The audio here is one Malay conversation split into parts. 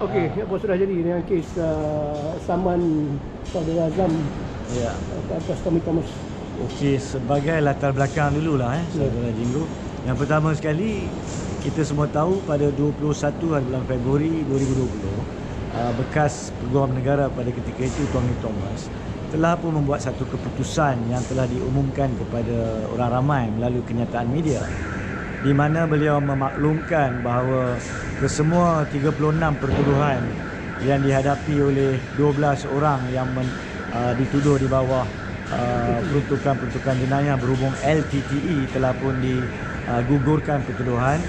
Okey, apa sudah jadi dengan kes saman saudara Azam Ya. ke atas Tommy Thomas? Okey, sebagai latar belakang dululah saudara Jinggu. Yang pertama sekali, kita semua tahu pada 21 hari bulan Februari 2020, bekas Peguam Negara pada ketika itu Tommy Thomas telah pun membuat satu keputusan yang telah diumumkan kepada orang ramai melalui kenyataan media, di mana beliau memaklumkan bahawa kesemua 36 pertuduhan yang dihadapi oleh 12 orang yang dituduh di bawah peruntukan-peruntukan jenayah berhubung LTTE telah pun digugurkan pertuduhan.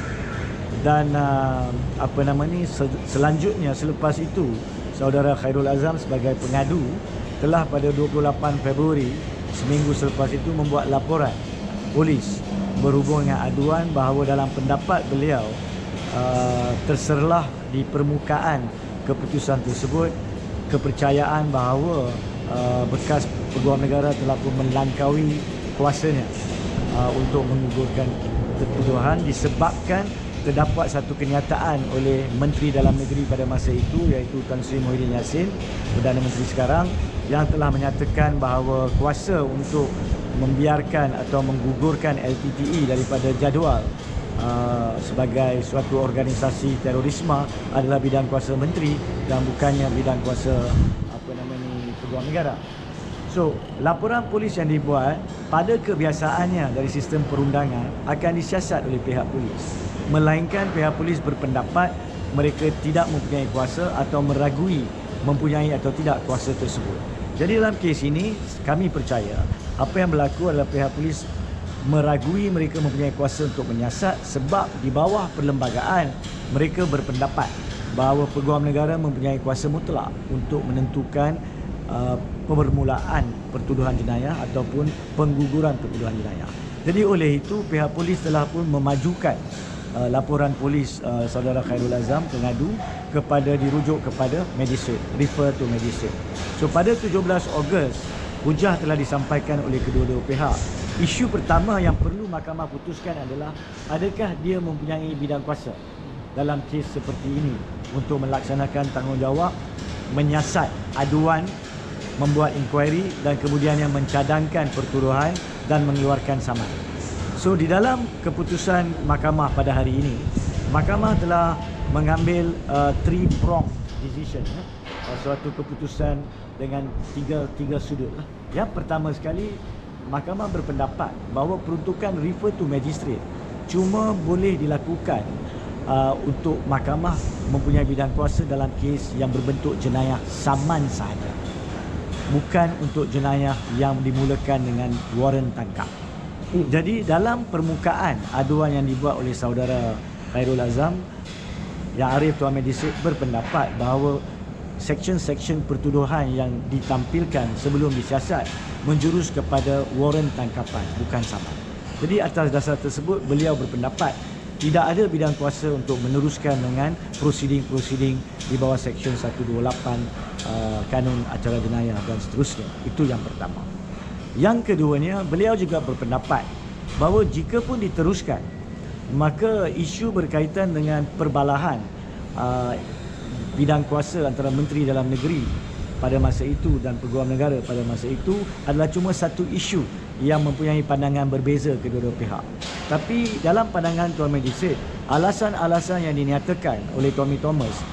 Dan selanjutnya selepas itu saudara Khairul Azam sebagai pengadu telah pada 28 Februari, seminggu selepas itu, membuat laporan polis berhubung dengan aduan bahawa dalam pendapat beliau terserlah di permukaan keputusan tersebut kepercayaan bahawa bekas Peguam Negara telah pun melangkaui kuasanya untuk menggugurkan pertuduhan, disebabkan terdapat satu kenyataan oleh Menteri Dalam Negeri pada masa itu, iaitu Tan Sri Muhyiddin Yassin, Perdana Menteri sekarang, yang telah menyatakan bahawa kuasa untuk membiarkan atau menggugurkan LTTE daripada jadual sebagai suatu organisasi terorisme adalah bidang kuasa menteri dan bukannya bidang kuasa Peguam Negara. So, laporan polis yang dibuat pada kebiasaannya dari sistem perundangan akan disiasat oleh pihak polis, melainkan pihak polis berpendapat mereka tidak mempunyai kuasa atau meragui mempunyai atau tidak kuasa tersebut. Jadi dalam kes ini, kami percaya apa yang berlaku adalah pihak polis meragui mereka mempunyai kuasa untuk menyiasat, sebab di bawah perlembagaan mereka berpendapat bahawa Peguam Negara mempunyai kuasa mutlak untuk menentukan permulaan pertuduhan jenayah ataupun pengguguran pertuduhan jenayah. Jadi oleh itu pihak polis telah pun memajukan laporan polis saudara Khairul Azam pengadu dirujuk kepada magistrate, refer to magistrate. So pada 17 Ogos, hujah telah disampaikan oleh kedua-dua pihak. Isu pertama yang perlu mahkamah putuskan adalah adakah dia mempunyai bidang kuasa dalam kes seperti ini untuk melaksanakan tanggungjawab menyiasat aduan, membuat inkuari dan kemudiannya mencadangkan pertuduhan dan mengeluarkan saman. So di dalam keputusan mahkamah pada hari ini, mahkamah telah mengambil three-prong decision, suatu keputusan dengan tiga sudut. Yang pertama sekali, mahkamah berpendapat bahawa peruntukan refer to magistrate cuma boleh dilakukan untuk mahkamah mempunyai bidang kuasa dalam kes yang berbentuk jenayah saman sahaja, bukan untuk jenayah yang dimulakan dengan waran tangkap. Jadi dalam permukaan aduan yang dibuat oleh saudara Khairul Azam, Yang Arif Tuan Magistrate berpendapat bahawa seksyen-seksyen pertuduhan yang ditampilkan sebelum disiasat menjurus kepada waran tangkapan, bukan saman. Jadi atas dasar tersebut, beliau berpendapat tidak ada bidang kuasa untuk meneruskan dengan prosiding-prosiding di bawah Seksyen 128 Kanun Acara Jenayah dan seterusnya. Itu yang pertama. Yang keduanya, beliau juga berpendapat bahawa jika pun diteruskan, maka isu berkaitan dengan perbalahan bidang kuasa antara Menteri Dalam Negeri pada masa itu dan Peguam Negara pada masa itu adalah cuma satu isu yang mempunyai pandangan berbeza kedua-dua pihak. Tapi dalam pandangan Tuan Magistrate, alasan-alasan yang dinyatakan oleh Tommy Thomas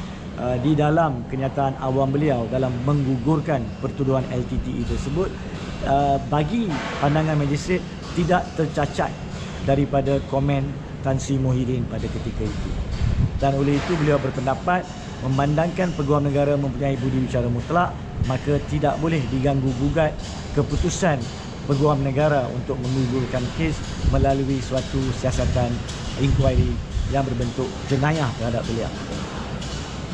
di dalam kenyataan awam beliau dalam menggugurkan pertuduhan LTTE tersebut, bagi pandangan Magistrate tidak tercacat daripada komen Tan Sri Muhyiddin pada ketika itu. Dan oleh itu beliau berpendapat memandangkan Peguam Negara mempunyai budi bicara mutlak, maka tidak boleh diganggu-gugat keputusan Peguam Negara untuk menggugurkan kes melalui suatu siasatan inkuari yang berbentuk jenayah terhadap beliau.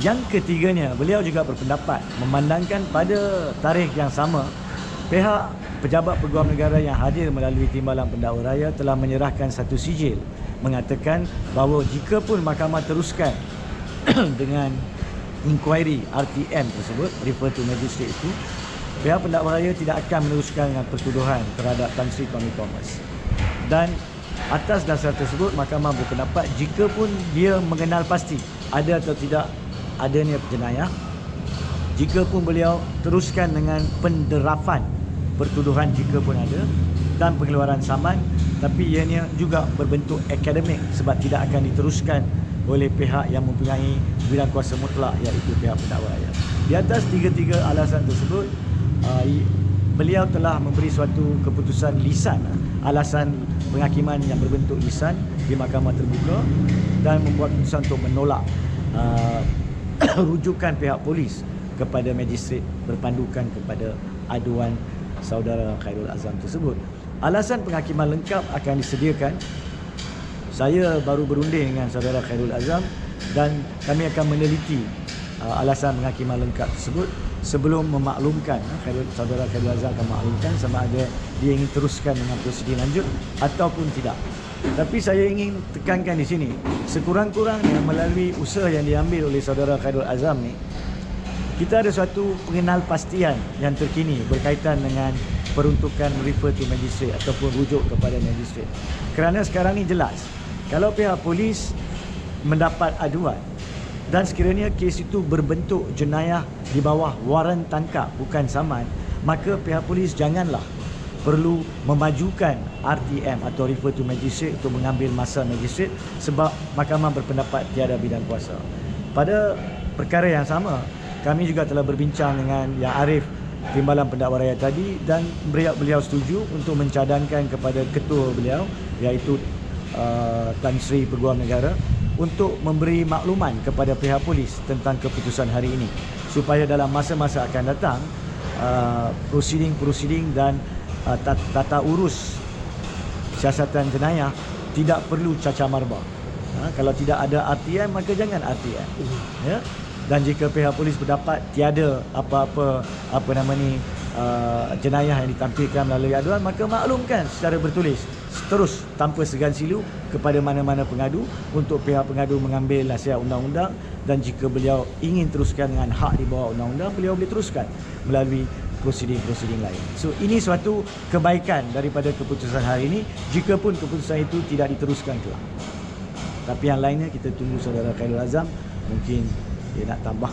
Yang ketiganya, beliau juga berpendapat memandangkan pada tarikh yang sama, pihak pejabat Peguam Negara yang hadir melalui Timbalan Pendakwa Raya telah menyerahkan satu sijil mengatakan bahawa jika pun mahkamah teruskan dengan inkuari RTM tersebut, refer to magistrate itu, pihak pendakwa raya tidak akan meneruskan dengan pertuduhan terhadap Tan Sri Tommy Thomas. Dan atas dasar tersebut, mahkamah berpendapat jika pun dia mengenal pasti ada atau tidak adanya jenayah, jika pun beliau teruskan dengan penderafan pertuduhan jika pun ada dan pengeluaran saman, tapi ianya juga berbentuk akademik sebab tidak akan diteruskan oleh pihak yang mempunyai bidang kuasa mutlak, iaitu pihak pendakwa rakyat. Di atas tiga-tiga alasan tersebut, beliau telah memberi suatu keputusan lisan, alasan penghakiman yang berbentuk lisan di mahkamah terbuka, dan membuat keputusan untuk menolak rujukan pihak polis kepada magistrate berpandukan kepada aduan saudara Khairul Azam tersebut. Alasan penghakiman lengkap akan disediakan. Saya baru berunding dengan saudara Khairul Azam dan kami akan meneliti alasan penghakiman lengkap tersebut sebelum memaklumkan. Saudara Khairul Azam akan maklumkan sama ada dia ingin teruskan dengan prosedur lanjut ataupun tidak. Tapi saya ingin tekankan di sini, sekurang-kurangnya melalui usaha yang diambil oleh saudara Khairul Azam ni, kita ada suatu pengenalpastian yang terkini berkaitan dengan peruntukan refer to magistrate ataupun rujuk kepada magistrate. Kerana sekarang ni jelas, kalau pihak polis mendapat aduan dan sekiranya kes itu berbentuk jenayah di bawah waran tangkap bukan saman, maka pihak polis janganlah perlu memajukan RTM atau refer to magistrate untuk mengambil masa magistrate sebab mahkamah berpendapat tiada bidang kuasa. Pada perkara yang sama, kami juga telah berbincang dengan Yang Arif Timbalan Pendakwa Rakyat tadi dan beliau setuju untuk mencadangkan kepada ketua beliau iaitu Tan Sri Perguruan Negara untuk memberi makluman kepada pihak polis tentang keputusan hari ini supaya dalam masa-masa akan datang prosiding dan tata urus siasatan jenayah tidak perlu cacah marba. Kalau tidak ada RTM maka jangan RTM. Ya. Dan jika pihak polis berdapat tiada apa-apa jenayah yang ditampilkan melalui aduan, maka maklumkan secara bertulis terus tanpa segan silu kepada mana-mana pengadu untuk pihak pengadu mengambil nasihat undang-undang, dan jika beliau ingin teruskan dengan hak di bawah undang-undang, beliau boleh teruskan melalui prosiding lain. So ini suatu kebaikan daripada keputusan hari ini, jika pun keputusan itu tidak diteruskan kelak. Tapi yang lainnya kita tunggu saudara Khairul Azam, mungkin dia nak tambah